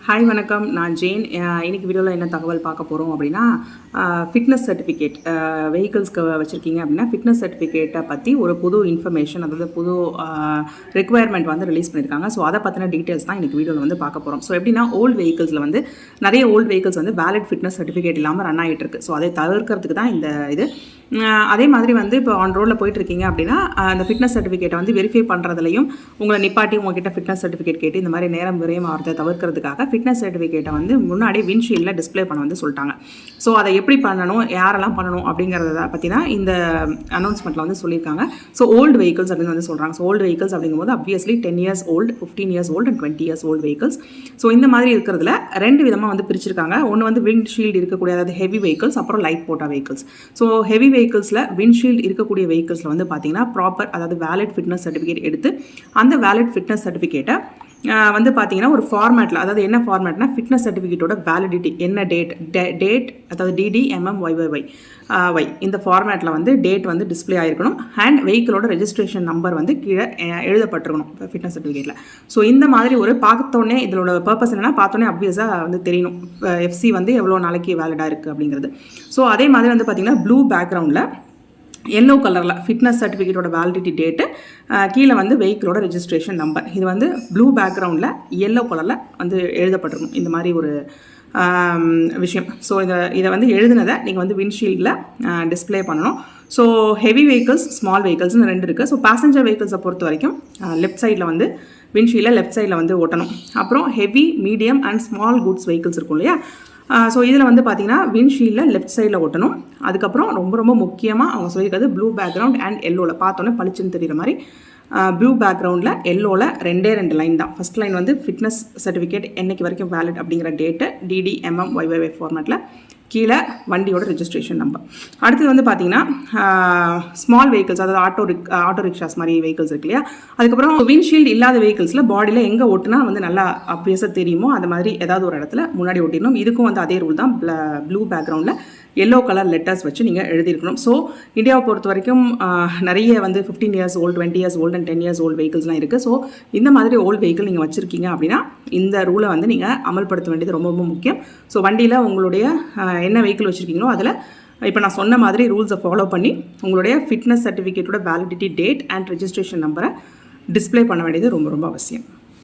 Hi வணக்கம், நான் ஜெயின். இன்றைக்கி வீடியோவில் என்ன தகவல் பார்க்க போகிறோம் அப்படின்னா, ஃபிட்னஸ் சர்டிஃபிகேட் வெஹிக்கிள்ஸ்க்கு வச்சுருக்கீங்க அப்படின்னா ஃபிட்னஸ் சர்டிஃபிகேட்டை பற்றி ஒரு புது இன்ஃபர்மேஷன், அதாவது புது ரெக்குவயர்மெண்ட் வந்து ரிலீஸ் பண்ணியிருக்காங்க. ஸோ அதை பற்றின டீட்டெயில்ஸ் தான் இன்றைக்கி வீடியோவில் வந்து பார்க்க போகிறோம். ஸோ எப்படின்னா, ஓல்டு வெஹிக்கிள்ஸில் வந்து நிறைய ஓல்டு வெஹிக்கிள்ஸ் வந்து வேலிட் ஃபிட்னஸ் சர்டிஃபிகேட் இல்லாமல் ரன் ஆகிட்டு இருக்கு. ஸோ அதை தவிர்க்கிறதுக்கு தான் இந்த இது. அதே மாதிரி வந்து இப்போ ஆன் ரோடில் போயிட்டுருக்கீங்க அப்படின்னா அந்த ஃபிட்னஸ் சர்டிஃபிகேட்டை வந்து வெரிஃபை பண்ணுறதுலையும் உங்களை நிப்பாட்டி உங்ககிட்ட ஃபிட்னஸ் சர்டிஃபிகேட் கேட்டு இந்த மாதிரி நேரம் விரயம் ஆகிறத தவிர்க்கிறதுக்காக ஃபிட்னஸ் சர்டிஃபிகேட்டை வந்து முன்னாடி விண்ட்ஷீல்டில் டிஸ்பிளே பண்ண வந்து சொல்லிட்டாங்க. ஸோ அதை எப்படி பண்ணணும், யாரெல்லாம் பண்ணணும் அப்படிங்கிறத பற்றி தான் இந்த அனௌன்ஸ்மெண்ட்டில் வந்து சொல்லியிருக்காங்க. ஸோ ஓல்டு வெஹிக்கிள்ஸ் அப்படின்னு வந்து சொல்கிறாங்க. ஸோ ஓல்டு வெஹிக்கிள்ஸ் அப்படிங்கும்போது obviously 10 years old, 15 years old and 20 years old vehicles. So இந்த மாதிரி இருக்கிறதுல ரெண்டு விதமாக வந்து பிரிச்சிருக்காங்க. ஒன்று வந்து விண்ட்ஷீல்டு இருக்கக்கூடிய, அதாவது ஹெவி வெஹிக்கிள்ஸ், அப்புறம் லைட் போட்டா வெஹிக்கிள்ஸ். ஸோ ஹெவி வெஹிக்கிள்ஸில் விண்ட்ஷீல்டு இருக்கக்கூடிய வெஹிக்கிள்ஸில் வந்து பார்த்தீங்கன்னா ப்ராப்பர், அதாவது வேலிட் ஃபிட்னஸ் சர்டிஃபிகேட் எடுத்து அந்த வேலிட் ஃபிட்னஸ் சர்டிஃபிகேட்டை வந்து பார்த்தீங்கன்னா ஒரு ஃபார்மேட்டில், அதாவது என்ன ஃபார்மேட்னா ஃபிட்னஸ் சர்டிஃபிகேட்டோட வேலிடிட்டி என்ன டேட் அதாவது DDMMYYY இந்த ஃபார்மேட்டில் வந்து டேட் வந்து டிஸ்பிளே ஆகிருக்கணும். அண்ட் வெஹிக்கிளோட ரெஜிஸ்ட்ரேஷன் நம்பர் வந்து கீழே எழுதப்பட்டிருக்கணும் ஃபிட்னஸ் சர்டிஃபிகேட்டில். ஸோ இந்த மாதிரி ஒரு பார்த்தோன்னே இதோட பர்பஸ் என்னென்னா, பார்த்தோன்னே அப்வியஸாக வந்து தெரியணும் FC வந்து எவ்வளோ நாளைக்கு வேலிடாக இருக்குது அப்படிங்கிறது. ஸோ அதே மாதிரி வந்து பார்த்திங்கன்னா ப்ளூ பேக்ரவுண்டில் எல்லோ கலரில் ஃபிட்னஸ் சர்டிஃபிகேட்டோட வேலிடிட்டி டேட்டு, கீழே வந்து வெஹிக்கிளோட ரெஜிஸ்ட்ரேஷன் நம்பர், இது வந்து ப்ளூ பேக்ரவுண்டில் எல்லோ கலரில் வந்து எழுதப்பட்டிருக்கும். இந்த மாதிரி ஒரு விஷயம். ஸோ இதை வந்து எழுதுனதை நீங்கள் வந்து விண்ட்ஷீல்டில் டிஸ்பிளே பண்ணணும். ஸோ ஹெவி வெஹிக்கிள்ஸ், ஸ்மால் வெஹிக்கிள்ஸ்னு ரெண்டு இருக்குது. ஸோ பேசஞ்சர் வெஹிக்கிள்ஸை பொறுத்த வரைக்கும் லெஃப்ட் சைடில் வந்து விண்ட்ஷீல்டில் லெஃப்ட் சைடில் வந்து ஓட்டணும். அப்புறம் heavy, medium and small goods vehicles இருக்கும் இல்லையா, ஸோ இதில் வந்து பார்த்தீங்கன்னா விண்ட்ஷீல்டில் லெஃப்ட் சைடில் ஓட்டணும். அதுக்கப்புறம் ரொம்ப முக்கியமாக அவங்க சொல்லியிருக்கிறது ப்ளூ பேக்ரவுண்ட் அண்ட் எல்லோவில், பார்த்தோன்னே பளிச்சுன்னு தெரிகிற மாதிரி ப்ளூ பேக்ரவுண்டில் எல்லோவில் ரெண்டே லைன் தான். ஃபஸ்ட் லைன் வந்து ஃபிட்னஸ் சர்டிஃபிகேட் என்னைக்கு வரைக்கும் வேலிட் அப்படிங்கிற டேட்டு DDMMYYY ஃபார்மேட்டில், கீழே வண்டியோட ரெஜிஸ்ட்ரேஷன் நம்பர். அடுத்தது வந்து பார்த்தீங்கன்னா ஸ்மால் வெஹிக்கிள்ஸ், அதாவது ஆட்டோ ரிக்ஷாஸ் மாதிரி வெஹிக்கிள்ஸ் இருக்கு இல்லையா, அதுக்கப்புறம் விண்ட்ஷீல்டு இல்லாத வெஹிக்கிள்ஸில் பாடியில் எங்கே ஓட்டுனா வந்து நல்லா அப்வியஸாக தெரியுமோ அது மாதிரி ஏதாவது ஒரு இடத்துல முன்னாடி ஓட்டிடணும். இதுக்கும் வந்து அதே ரூல் தான். ப்ளூ பேக்ரவுண்டில் எல்லோ கலர் லெட்டர்ஸ் வச்சு நீங்கள் எழுதியிருக்கணும். ஸோ இந்தியாவை பொறுத்த வரைக்கும் நிறைய வந்து 15 years old, 20 years old and 10 years old வெஹிக்கிள்ஸ்லாம் இருக்குது. ஸோ இந்த மாதிரி ஓல்டு வெஹிக்கிள் நீங்கள் வச்சுருக்கீங்க அப்படின்னா இந்த ரூலை வந்து நீங்கள் அமல்படுத்த வேண்டியது ரொம்ப முக்கியம். ஸோ வண்டியில் உங்களுடைய என்ன வெஹிக்கிள் வச்சுருக்கீங்களோ அதில் இப்போ நான் சொன்ன மாதிரி ரூல்ஸை ஃபாலோ பண்ணி உங்களுடைய ஃபிட்னஸ் சர்டிஃபிகேட்டோட வேலிடிட்டி டேட் அண்ட் ரெஜிஸ்ட்ரேஷன் நம்பரை டிஸ்பிளே பண்ண வேண்டியது ரொம்ப அவசியம்.